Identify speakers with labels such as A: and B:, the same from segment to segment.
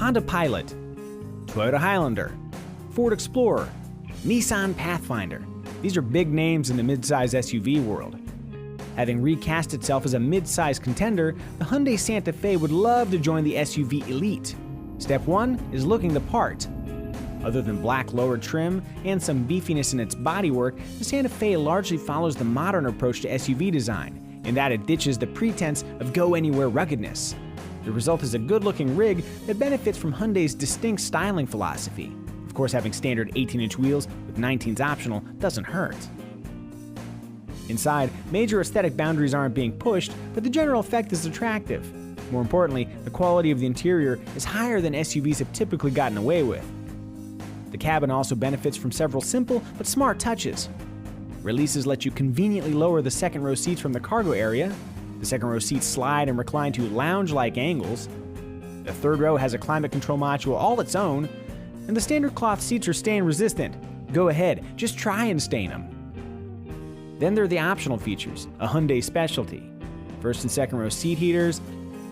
A: Honda Pilot, Toyota Highlander, Ford Explorer, Nissan Pathfinder. These are big names in the midsize SUV world. Having recast itself as a midsize contender, the Hyundai Santa Fe would love to join the SUV elite. Step 1 is looking the part. Other than black lower trim and some beefiness in its bodywork, the Santa Fe largely follows the modern approach to SUV design, in that it ditches the pretense of go-anywhere ruggedness. The result is a good-looking rig that benefits from Hyundai's distinct styling philosophy. Of course, having standard 18-inch wheels with 19s optional doesn't hurt. Inside, major aesthetic boundaries aren't being pushed, but the general effect is attractive. More importantly, the quality of the interior is higher than SUVs have typically gotten away with. The cabin also benefits from several simple but smart touches. Releases let you conveniently lower the second row seats from the cargo area. The second row seats slide and recline to lounge-like angles. The third row has a climate control module all its own, and the standard cloth seats are stain resistant. Go ahead, just try and stain them. Then there are the optional features, a Hyundai specialty. First and second row seat heaters,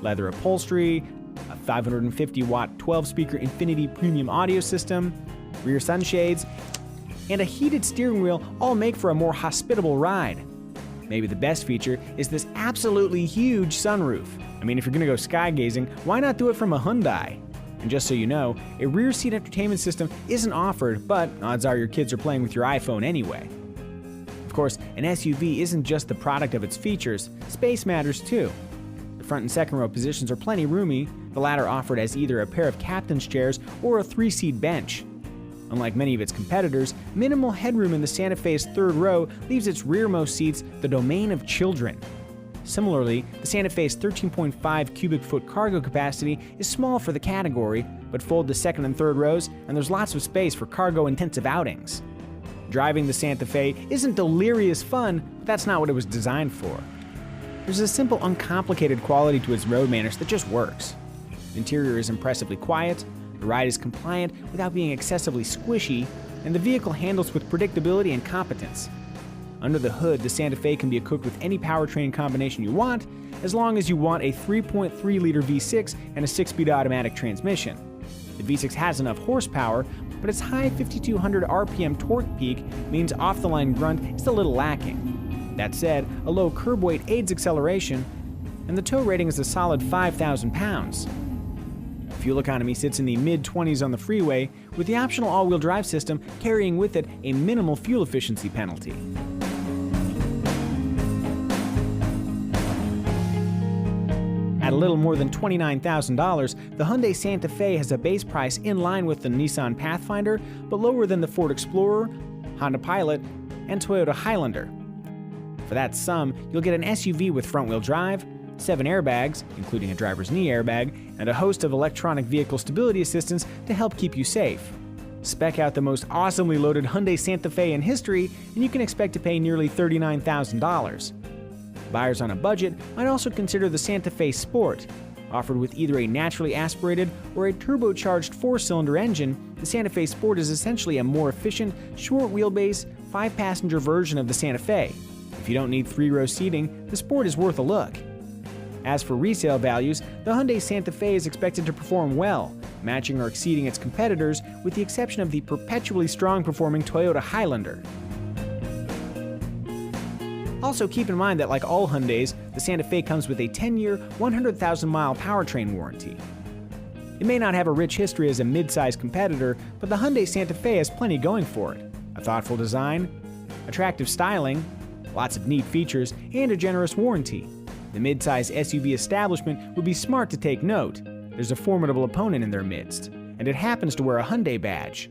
A: leather upholstery, a 550-watt 12-speaker Infinity premium audio system, rear sunshades, and a heated steering wheel all make for a more hospitable ride. Maybe the best feature is this absolutely huge sunroof. I mean, if you're gonna go sky gazing, why not do it from a Hyundai? And just so you know, a rear seat entertainment system isn't offered, but odds are your kids are playing with your iPhone anyway. Of course, an SUV isn't just the product of its features, space matters too. The front and second row positions are plenty roomy, the latter offered as either a pair of captain's chairs or a 3-seat bench. Unlike many of its competitors, minimal headroom in the Santa Fe's third row leaves its rearmost seats the domain of children. Similarly, the Santa Fe's 13.5 cubic foot cargo capacity is small for the category, but fold the second and third rows and there's lots of space for cargo-intensive outings. Driving the Santa Fe isn't delirious fun, but that's not what it was designed for. There's a simple, uncomplicated quality to its road manners that just works. The interior is impressively quiet, the ride is compliant without being excessively squishy, and the vehicle handles with predictability and competence. Under the hood, the Santa Fe can be equipped with any powertrain combination you want, as long as you want a 3.3-liter V6 and a 6-speed automatic transmission. The V6 has enough horsepower, but its high 5,200 RPM torque peak means off-the-line grunt is a little lacking. That said, a low curb weight aids acceleration, and the tow rating is a solid 5,000 pounds. Fuel economy sits in the mid-20s on the freeway, with the optional all-wheel drive system carrying with it a minimal fuel efficiency penalty. At a little more than $29,000, the Hyundai Santa Fe has a base price in line with the Nissan Pathfinder, but lower than the Ford Explorer, Honda Pilot, and Toyota Highlander. For that sum, you'll get an SUV with front-wheel drive, 7 airbags, including a driver's knee airbag, and a host of electronic vehicle stability assistance to help keep you safe. Spec out the most awesomely loaded Hyundai Santa Fe in history, and you can expect to pay nearly $39,000. Buyers on a budget might also consider the Santa Fe Sport. Offered with either a naturally aspirated or a turbocharged 4-cylinder engine, the Santa Fe Sport is essentially a more efficient, short-wheelbase, 5-passenger version of the Santa Fe. If you don't need 3-row seating, the Sport is worth a look. As for resale values, the Hyundai Santa Fe is expected to perform well, matching or exceeding its competitors with the exception of the perpetually strong-performing Toyota Highlander. Also keep in mind that like all Hyundais, the Santa Fe comes with a 10-year, 100,000-mile powertrain warranty. It may not have a rich history as a mid-size competitor, but the Hyundai Santa Fe has plenty going for it. A thoughtful design, attractive styling, lots of neat features, and a generous warranty. The mid-size SUV establishment would be smart to take note. There's a formidable opponent in their midst, and it happens to wear a Hyundai badge.